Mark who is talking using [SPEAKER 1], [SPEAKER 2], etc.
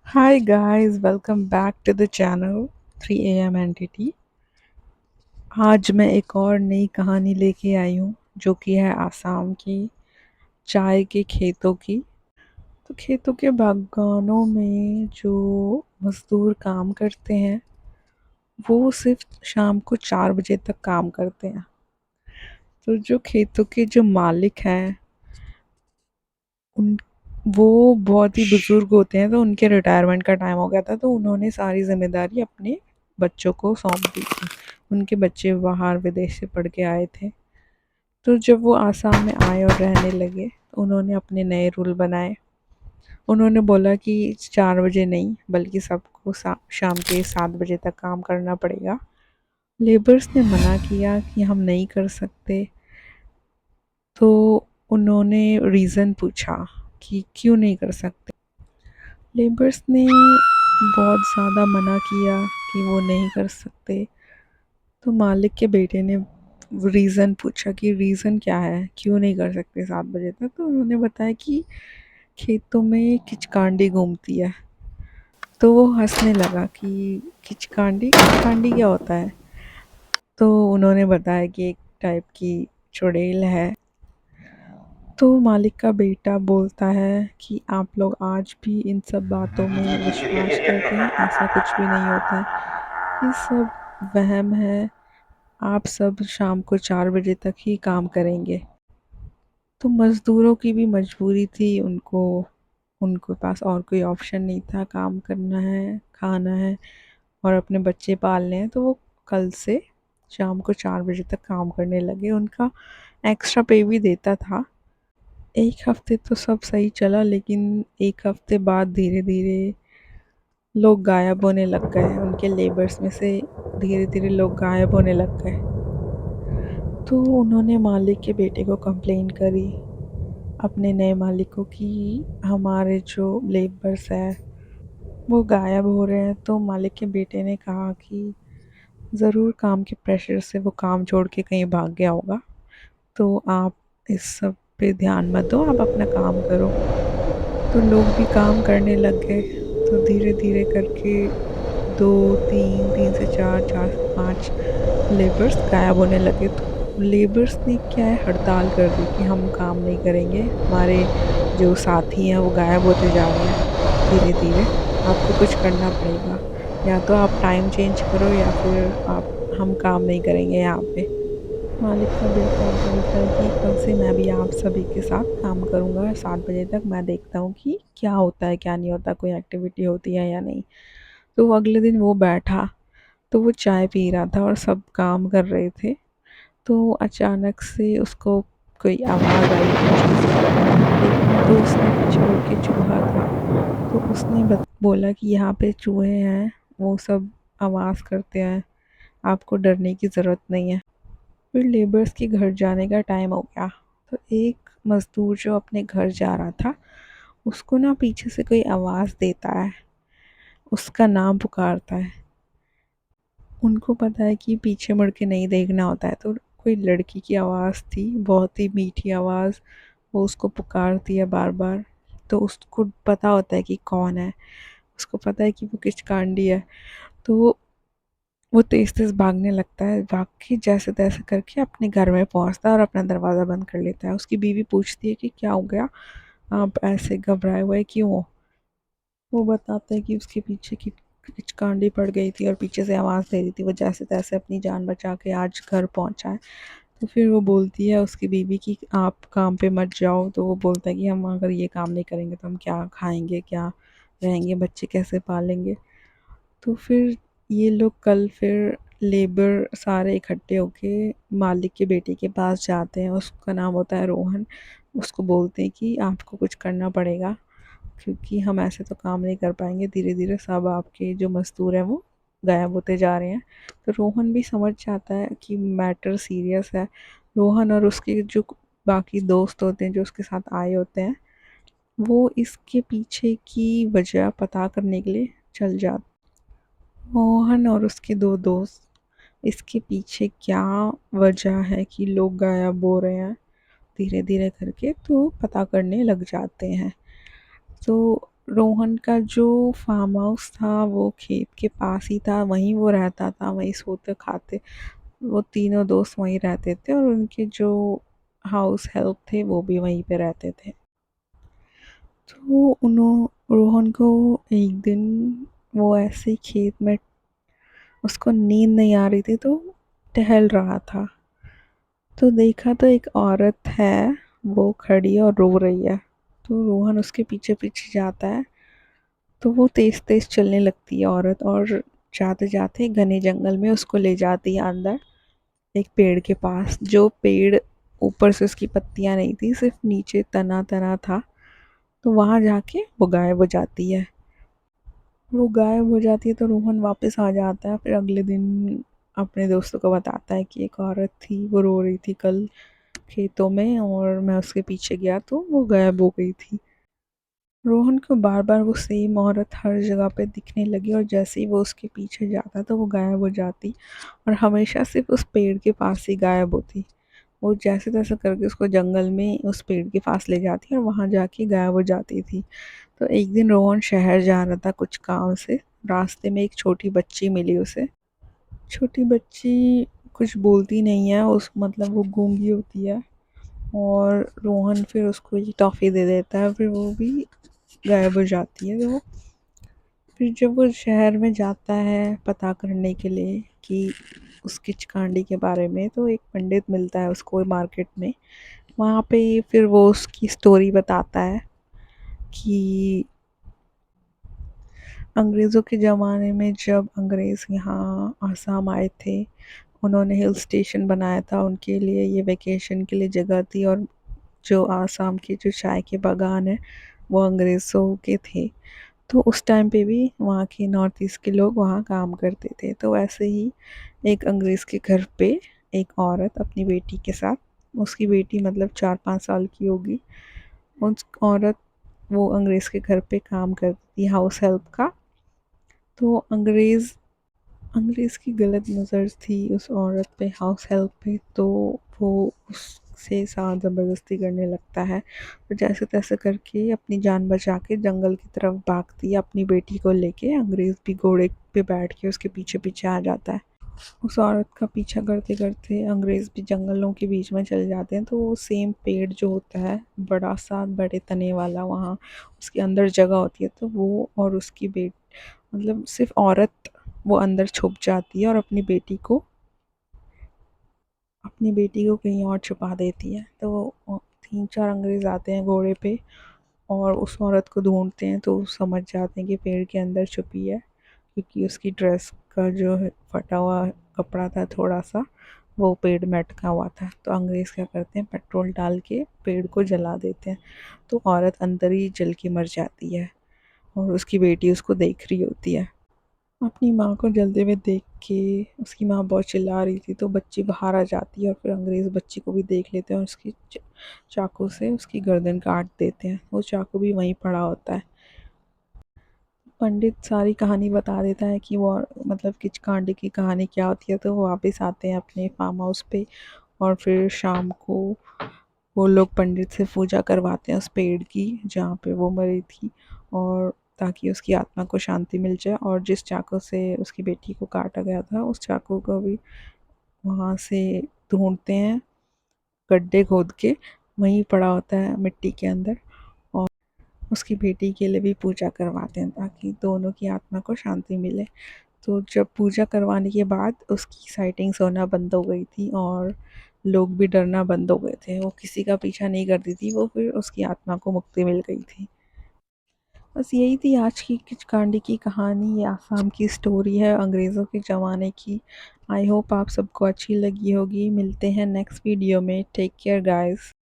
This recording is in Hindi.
[SPEAKER 1] Hi guys, welcome back to the channel 3 AM Entity। आज मैं एक और नई कहानी लेके आई हूँ जो कि है आसाम की चाय के खेतों की। तो खेतों के बागानों में जो मजदूर काम करते हैं वो सिर्फ शाम को 4 बजे तक काम करते हैं। तो जो खेतों के जो मालिक हैं उन वो बहुत ही बुजुर्ग होते हैं, तो उनके रिटायरमेंट का टाइम हो गया था, तो उन्होंने सारी जिम्मेदारी अपने बच्चों को सौंप दी थी। उनके बच्चे बाहर विदेश से पढ़ के आए थे। तो जब वो आसाम में आए और रहने लगे तो उन्होंने अपने नए रूल बनाए। उन्होंने बोला कि 4 बजे नहीं बल्कि सबको शाम के 7 बजे तक काम करना पड़ेगा। लेबर्स ने मना किया कि हम नहीं कर सकते। तो उन्होंने रीज़न पूछा कि क्यों नहीं कर सकते। लेबर्स ने बहुत ज़्यादा मना किया कि वो नहीं कर सकते। तो मालिक के बेटे ने रीज़न पूछा कि रीज़न क्या है, क्यों नहीं कर सकते 7 बजे तक। तो उन्होंने बताया कि खेतों में किचकांडी घूमती है। तो वो हंसने लगा कि किचकांडी किचकांडी क्या होता है। तो उन्होंने बताया कि एक टाइप की चुड़ैल है। तो मालिक का बेटा बोलता है कि आप लोग आज भी इन सब बातों में विश्वास करते हैं, ऐसा कुछ भी नहीं होता है, ये सब वहम है। आप सब शाम को 4 बजे तक ही काम करेंगे। तो मज़दूरों की भी मजबूरी थी, उनको उनके पास और कोई ऑप्शन नहीं था। काम करना है, खाना है और अपने बच्चे पालने हैं। तो वो कल से शाम को 4 बजे तक काम करने लगे। उनका एक्स्ट्रा पे भी देता था। एक हफ्ते तो सब सही चला, लेकिन एक हफ्ते बाद धीरे धीरे लोग गायब होने लग गए। उनके लेबर्स में से धीरे धीरे लोग गायब होने लग गए। तो उन्होंने मालिक के बेटे को कंप्लेन करी अपने नए मालिक को कि हमारे जो लेबर्स हैं वो गायब हो रहे हैं। तो मालिक के बेटे ने कहा कि ज़रूर काम के प्रेशर से वो काम छोड़ के कहीं भाग गया होगा, तो आप इस सब पे ध्यान मत दो, आप अपना काम करो। तो लोग भी काम करने लग गए। तो धीरे धीरे करके दो, तीन, तीन से चार, चार से पाँच लेबर्स गायब होने लगे। तो लेबर्स ने क्या है, हड़ताल कर दी कि हम काम नहीं करेंगे, हमारे जो साथी हैं वो गायब होते जा रहे हैं धीरे धीरे, आपको कुछ करना पड़ेगा। या तो आप टाइम चेंज करो या फिर आप हम काम नहीं करेंगे यहाँ पे। मालिक का बेटा बोलता है कि कल से मैं भी आप सभी के साथ काम करूँगा 7 बजे तक। मैं देखता हूँ कि क्या होता है क्या नहीं होता, कोई एक्टिविटी होती है या नहीं। तो अगले दिन वो बैठा, तो वो चाय पी रहा था और सब काम कर रहे थे। तो अचानक से उसको कोई आवाज़ आई पीछे से। देखा तो उसने पीछे मुड़ के चूहा था। तो उसने बोला कि यहाँ पे चूहे हैं, वो सब आवाज़ करते हैं, आपको डरने की ज़रूरत नहीं है। फिर लेबर्स के घर जाने का टाइम हो गया। तो एक मज़दूर जो अपने घर जा रहा था, उसको ना पीछे से कोई आवाज़ देता है, उसका नाम पुकारता है। उनको पता है कि पीछे मुड़ के नहीं देखना होता है। तो कोई लड़की की आवाज़ थी, बहुत ही मीठी आवाज़, वो उसको पुकारती है बार बार। तो उसको पता होता है कि कौन है, उसको पता है कि वो किचकांडी है। तो वो तेज़ तेज़ भागने लगता है, भाग के जैसे तैसे करके अपने घर में पहुंचता है और अपना दरवाज़ा बंद कर लेता है। उसकी बीवी पूछती है कि क्या हो गया, आप ऐसे घबराए हुए क्यों हो। वो बताता है कि उसके पीछे की किचकांडी पड़ गई थी और पीछे से आवाज़ दे रही थी, वो जैसे तैसे अपनी जान बचा के आज घर पहुंचा है। तो फिर वो बोलती है उसकी बीवी कि आप काम पे मत जाओ। तो वो बोलता है कि हम अगर ये काम नहीं करेंगे तो हम क्या खाएंगे, क्या रहेंगे, बच्चे कैसे पालेंगे। तो फिर ये लोग कल फिर लेबर सारे इकट्ठे होके मालिक के बेटे के पास जाते हैं, उसका नाम होता है रोहन। उसको बोलते हैं कि आपको कुछ करना पड़ेगा, क्योंकि हम ऐसे तो काम नहीं कर पाएंगे, धीरे धीरे सब आपके जो मज़दूर हैं वो गायब होते जा रहे हैं। तो रोहन भी समझ जाता है कि मैटर सीरियस है। रोहन और उसके जो बाकी दोस्त होते हैं जो उसके साथ आए होते हैं, वो इसके पीछे की वजह पता करने के लिए चल जाते। मोहन और उसके दो दोस्त इसके पीछे क्या वजह है कि लोग गायब हो रहे हैं धीरे धीरे करके, तो पता करने लग जाते हैं। तो रोहन का जो फार्म हाउस था वो खेत के पास ही था, वहीं वो रहता था, वहीं सोते खाते, वो तीनों दोस्त वहीं रहते थे और उनके जो हाउस हेल्प थे वो भी वहीं पे रहते थे। तो रोहन को एक दिन वो ऐसे ही खेत में, उसको नींद नहीं आ रही थी तो टहल रहा था, तो देखा तो एक औरत है वो खड़ी और रो रही है। तो रोहन उसके पीछे पीछे जाता है, तो वो तेज तेज चलने लगती है औरत, और जाते जाते घने जंगल में उसको ले जाती है अंदर एक पेड़ के पास। जो पेड़ ऊपर से उसकी पत्तियां नहीं थी, सिर्फ नीचे तना तना था। तो वहां जाके वो गायब हो जाती है। वो गायब हो जाती है तो रोहन वापस आ जाता है। फिर अगले दिन अपने दोस्तों को बताता है कि एक औरत थी, वो रो रही थी कल खेतों में, और मैं उसके पीछे गया तो वो गायब हो गई थी। रोहन को बार बार वो सेम औरत हर जगह पे दिखने लगी, और जैसे ही वो उसके पीछे जाता तो वो गायब हो जाती, और हमेशा सिर्फ उस पेड़ के पास ही गायब होती। वो जैसे तैसे करके उसको जंगल में उस पेड़ के पास ले जाती और वहां जाके गायब हो जाती थी। तो एक दिन रोहन शहर जा रहा था कुछ काम से, रास्ते में एक छोटी बच्ची मिली उसे। छोटी बच्ची कुछ बोलती नहीं है, उस मतलब वो गूंगी होती है, और रोहन फिर उसको ये टॉफ़ी दे देता है, फिर वो भी गायब हो जाती है। तो फिर जब वो शहर में जाता है पता करने के लिए कि उस किचकांडी के बारे में, तो एक पंडित मिलता है उसको मार्केट में। वहाँ पे फिर वो उसकी स्टोरी बताता है कि अंग्रेज़ों के ज़माने में जब अंग्रेज़ यहाँ आसाम आए थे, उन्होंने हिल स्टेशन बनाया था उनके लिए, ये वेकेशन के लिए जगह थी, और जो आसाम के जो चाय के बागान है वो अंग्रेज़ों के थे। तो उस टाइम पे भी वहाँ के नॉर्थ ईस्ट के लोग वहाँ काम करते थे। तो वैसे ही एक अंग्रेज़ के घर पे एक औरत अपनी बेटी के साथ, उसकी बेटी मतलब 4-5 साल की होगी, उस औरत वो अंग्रेज़ के घर पे काम करती थी हाउस हेल्प का। तो अंग्रेज़ की गलत नज़र थी उस औरत पे, हाउस हेल्प पे, तो वो उससे साथ ज़बरदस्ती करने लगता है। तो जैसे तैसे करके अपनी जान बचा के जंगल की तरफ भागती है अपनी बेटी को लेके। अंग्रेज़ भी घोड़े पे बैठ के उसके पीछे पीछे आ जाता है। उस औरत का पीछा करते करते अंग्रेज़ भी जंगलों के बीच में चले जाते हैं। तो वो सेम पेड़ जो होता है बड़ा सा, बड़े तने वाला, वहाँ उसके अंदर जगह होती है। तो वो और उसकी मतलब सिर्फ औरत वो अंदर छुप जाती है और अपनी बेटी को कहीं और छुपा देती है। तो 3-4 अंग्रेज़ आते हैं घोड़े पे और उस औरत को ढूंढते हैं, तो समझ जाते हैं कि पेड़ के अंदर छुपी है, क्योंकि उसकी ड्रेस का जो है फटा हुआ कपड़ा था थोड़ा सा, वो पेड़ में अटका हुआ था। तो अंग्रेज़ क्या करते हैं, पेट्रोल डाल के पेड़ को जला देते हैं। तो औरत अंदर ही जल के मर जाती है, और उसकी बेटी उसको देख रही होती है। अपनी माँ को जलते हुए देख के उसकी माँ बहुत चिल्ला रही थी, तो बच्ची बाहर आ जाती है, और फिर अंग्रेज़ बच्ची को भी देख लेते हैं और उसकी चाकू से उसकी गर्दन काट देते हैं। वो चाकू भी वहीं पड़ा होता है। पंडित सारी कहानी बता देता है कि वो मतलब किचकांडी की कहानी क्या होती है। तो वो वापस आते हैं अपने फार्म हाउस पे, और फिर शाम को वो लोग पंडित से पूजा करवाते हैं उस पेड़ की जहाँ पे वो मरी थी, और ताकि उसकी आत्मा को शांति मिल जाए। और जिस चाकू से उसकी बेटी को काटा गया था उस चाकू को भी वहाँ से ढूंढते हैं, गड्ढे खोद के वहीं पड़ा होता है मिट्टी के अंदर, और उसकी बेटी के लिए भी पूजा करवाते हैं ताकि दोनों की आत्मा को शांति मिले। तो जब पूजा करवाने के बाद उसकी साइटिंग्स होना बंद हो गई थी, और लोग भी डरना बंद हो गए थे, वो किसी का पीछा नहीं करती थी, वो फिर उसकी आत्मा को मुक्ति मिल गई थी। बस यही थी आज की किचकांडी की कहानी। ये आसाम की स्टोरी है अंग्रेज़ों के ज़माने की। आई होप आप सबको अच्छी लगी होगी। मिलते हैं नेक्स्ट वीडियो में। Take care guys.